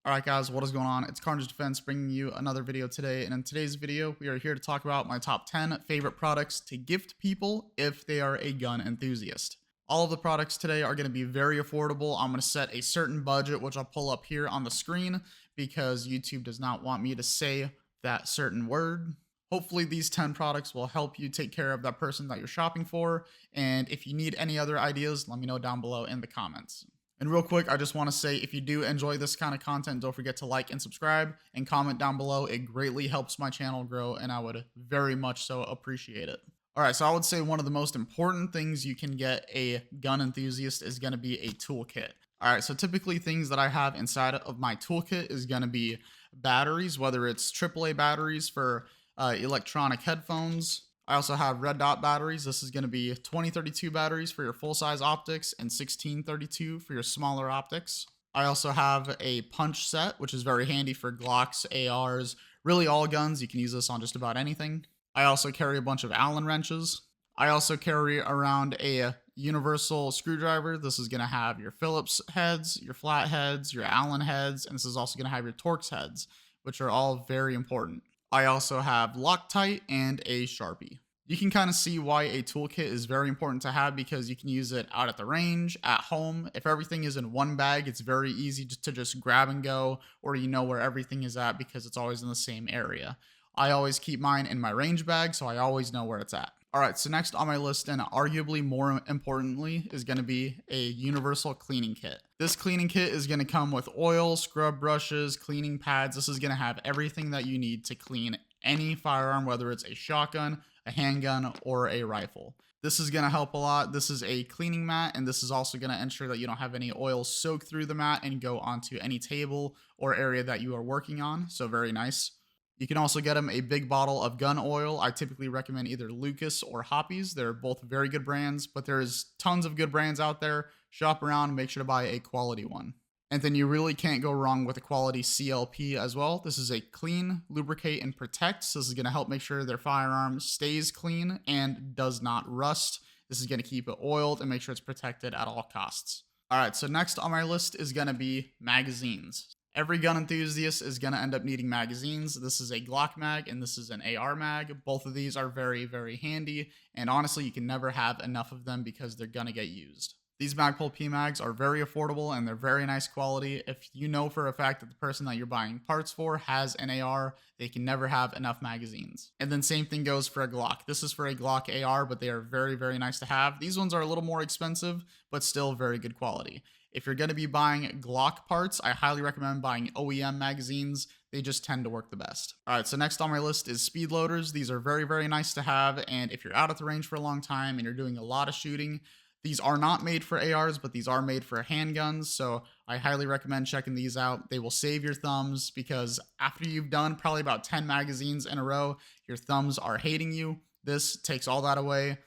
Alright guys, what is going on? It's Carnage Defense bringing you another video today, and in today's video, we are here to talk about my top 10 favorite products to gift people if they are a gun enthusiast. All of the products today are going to be very affordable. I'm going to set a certain budget, which I'll pull up here on the screen because YouTube does not want me to say that certain word. Hopefully these 10 products will help you take care of that person that you're shopping for, and if you need any other ideas, let me know down below in the comments. And real quick, I just want to say if you do enjoy this kind of content, don't forget to like and subscribe and comment down below. It greatly helps my channel grow and I would very much so appreciate it. All right, so I would say one of the most important things you can get a gun enthusiast is going to be a toolkit. All right, so typically things that I have inside of my toolkit is going to be batteries, whether it's AAA batteries for electronic headphones. I also have red dot batteries. This is going to be 2032 batteries for your full-size optics and 1632 for your smaller optics. I also have a punch set, which is very handy for Glocks, ARs, really all guns. You can use this on just about anything. I also carry a bunch of Allen wrenches. I also carry around a universal screwdriver. This is going to have your Phillips heads, your flat heads, your Allen heads, and this is also going to have your Torx heads, which are all very important. I also have Loctite and a Sharpie. You can kind of see why a toolkit is very important to have because you can use it out at the range, at home. If everything is in one bag, it's very easy to just grab and go, or you know where everything is at because it's always in the same area. I always keep mine in my range bag, so I always know where it's at. All right, so next on my list, and arguably more importantly, is going to be a universal cleaning kit. This cleaning kit is going to come with oil, scrub brushes, cleaning pads. This is going to have everything that you need to clean any firearm, whether it's a shotgun, a handgun, or a rifle. This is going to help a lot. This is a cleaning mat, and this is also going to ensure that you don't have any oil soak through the mat and go onto any table or area that you are working on, so very nice. You can also get them a big bottle of gun oil. I typically recommend either Lucas or Hoppy's. They're both very good brands, but there's tons of good brands out there. Shop around, make sure to buy a quality one. And then you really can't go wrong with a quality CLP as well. This is a clean, lubricate, and protect. So this is going to help make sure their firearm stays clean and does not rust. This is going to keep it oiled and make sure it's protected at all costs. All right, so next on my list is going to be magazines. Every gun enthusiast is going to end up needing magazines. This is a Glock mag and this is an AR mag. Both of these are very, very handy. And honestly, you can never have enough of them because they're going to get used. These Magpul PMags are very affordable and they're very nice quality. If you know for a fact that the person that you're buying parts for has an AR, they can never have enough magazines. And then same thing goes for a Glock. This is for a Glock AR, but they are very, very nice to have. These ones are a little more expensive, but still very good quality. If you're going to be buying Glock parts, I highly recommend buying OEM magazines. They just tend to work the best. All right, so next on my list is speed loaders. These are very, very nice to have. And if you're out at the range for a long time and you're doing a lot of shooting, these are not made for ARs, but these are made for handguns. So I highly recommend checking these out. They will save your thumbs because after you've done probably about 10 magazines in a row, your thumbs are hating you. This takes all that away.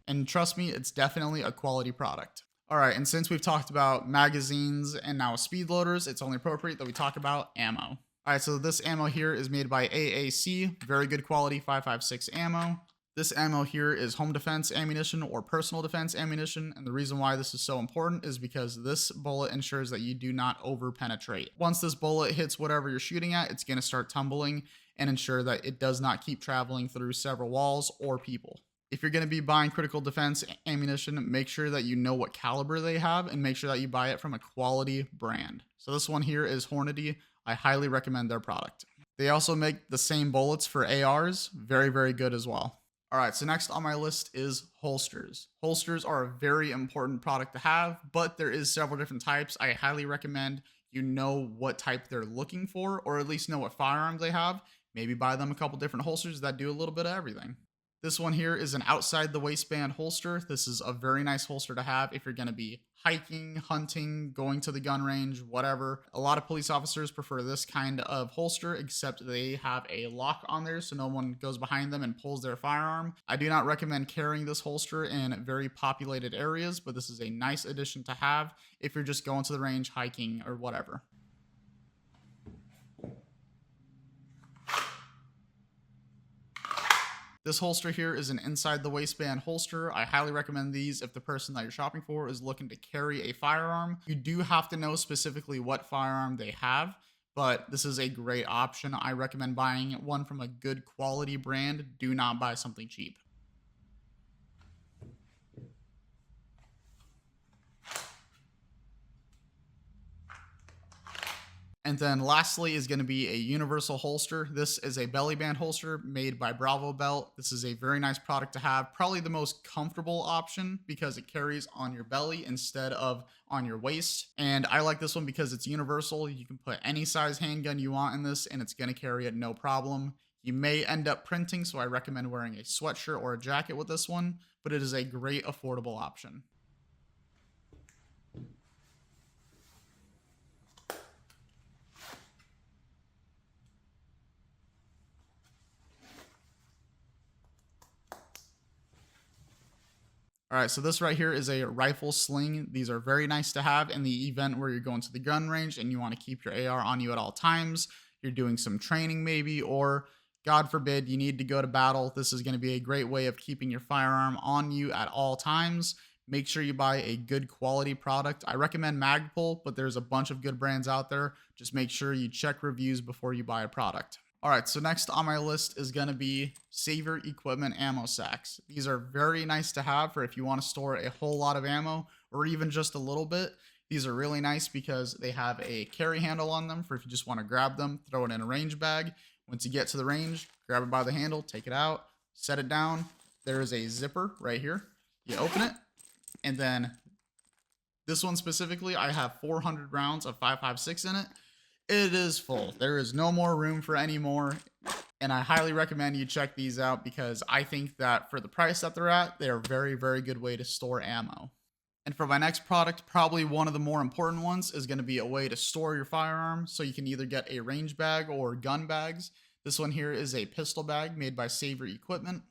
And trust me, it's definitely a quality product. All right, and since we've talked about magazines and now speed loaders, it's only appropriate that we talk about ammo. All right, so this ammo here is made by AAC, very good quality 5.56 ammo. This ammo here is home defense ammunition or personal defense ammunition, and the reason why this is so important is because this bullet ensures that you do not over penetrate. Once this bullet hits whatever you're shooting at, it's going to start tumbling and ensure that it does not keep traveling through several walls or people. If you're going to be buying critical defense ammunition, make sure that you know what caliber they have and make sure that you buy it from a quality brand. So this one here is Hornady. I highly recommend their product. They also make the same bullets for ARs. Very, very good as well. All right, so next on my list is holsters. Holsters are a very important product to have, but there is several different types. I highly recommend you know what type they're looking for, or at least know what firearms they have. Maybe buy them a couple different holsters that do a little bit of everything. This one here is an outside the waistband holster. This is a very nice holster to have if you're going to be hiking, hunting, going to the gun range, whatever. A lot of police officers prefer this kind of holster, except they have a lock on there so no one goes behind them and pulls their firearm. I do not recommend carrying this holster in very populated areas, but this is a nice addition to have if you're just going to the range, hiking, or whatever. This holster here is an inside the waistband holster. I highly recommend these if the person that you're shopping for is looking to carry a firearm. You do have to know specifically what firearm they have, but this is a great option. I recommend buying one from a good quality brand. Do not buy something cheap. And then lastly is going to be a universal holster. This is a belly band holster made by Bravo Belt. This is a very nice product to have. Probably the most comfortable option because it carries on your belly instead of on your waist. And I like this one because it's universal. You can put any size handgun you want in this and it's going to carry it no problem. You may end up printing, so I recommend wearing a sweatshirt or a jacket with this one, but it is a great affordable option. All right, so this right here is a rifle sling. These are very nice to have in the event where you're going to the gun range and you want to keep your AR on you at all times. You're doing some training maybe, or God forbid, you need to go to battle. This is going to be a great way of keeping your firearm on you at all times. Make sure you buy a good quality product. I recommend Magpul, but there's a bunch of good brands out there. Just make sure you check reviews before you buy a product. All right, so next on my list is going to be Saver Equipment ammo sacks. These are very nice to have for if you want to store a whole lot of ammo or even just a little bit. These are really nice because they have a carry handle on them for if you just want to grab them, throw it in a range bag. Once you get to the range, grab it by the handle, take it out, set it down. There is a zipper right here. You open it, and then this one specifically, I have 400 rounds of 5.56 in it. It is full. There is no more room for any more. And I highly recommend you check these out because I think that for the price that they're at, they're a very, very good way to store ammo. And for my next product, probably one of the more important ones is going to be a way to store your firearm. So you can either get a range bag or gun bags. This one here is a pistol bag made by Saver Equipment.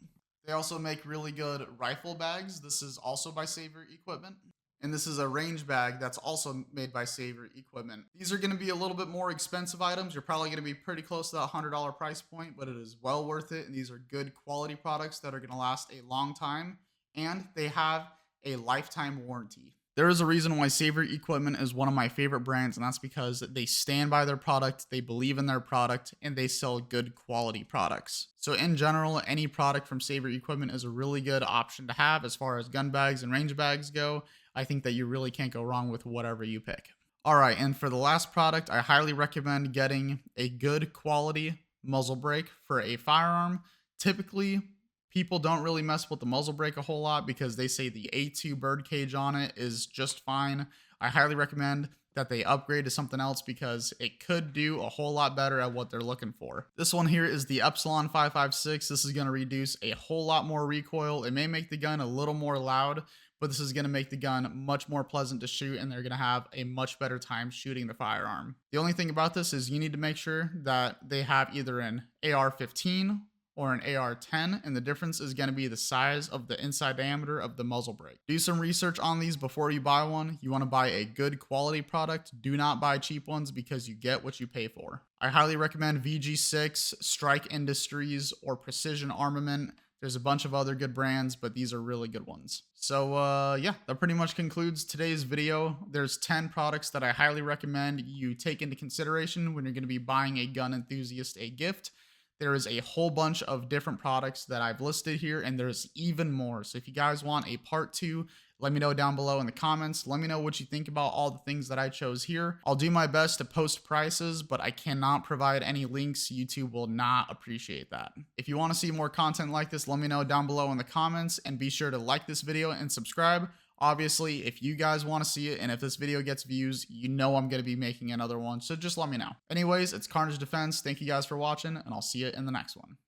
They also make really good rifle bags. This is also by Saver Equipment. And this is a range bag that's also made by Saver Equipment. These are going to be a little bit more expensive items. You're probably going to be pretty close to that $100 price point, but it is well worth it. And these are good quality products that are going to last a long time. And they have a lifetime warranty. There is a reason why Saver Equipment is one of my favorite brands, and that's because they stand by their product, they believe in their product, and they sell good quality products. So in general, any product from Saver Equipment is a really good option to have as far as gun bags and range bags go. I think that you really can't go wrong with whatever you pick. All right, and for the last product, I highly recommend getting a good quality muzzle brake for a firearm. Typically, people don't really mess with the muzzle brake a whole lot because they say the A2 bird cage on it is just fine. I highly recommend that they upgrade to something else because it could do a whole lot better at what they're looking for. This one here is the Epsilon 5.56. This is going to reduce a whole lot more recoil. It may make the gun a little more loud, but this is going to make the gun much more pleasant to shoot, and they're going to have a much better time shooting the firearm. The only thing about this is you need to make sure that they have either an AR-15 or an AR-10, and the difference is going to be the size of the inside diameter of the muzzle brake. Do some research on these before you buy one. You want to buy a good quality product. Do not buy cheap ones because you get what you pay for. I highly recommend VG6, Strike Industries, or Precision Armament. There's a bunch of other good brands, but these are really good ones. So yeah, that pretty much concludes today's video. There's 10 products that I highly recommend you take into consideration when you're going to be buying a gun enthusiast a gift. There is a whole bunch of different products that I've listed here, and there's even more. So if you guys want a part 2, let me know down below in the comments. Let me know what you think about all the things that I chose here. I'll do my best to post prices, but I cannot provide any links. YouTube will not appreciate that. If you want to see more content like this, let me know down below in the comments, and be sure to like this video and subscribe. Obviously, if you guys want to see it and if this video gets views, you know I'm going to be making another one, so just let me know. Anyways, it's Carnage Defense. Thank you guys for watching, and I'll see you in the next one.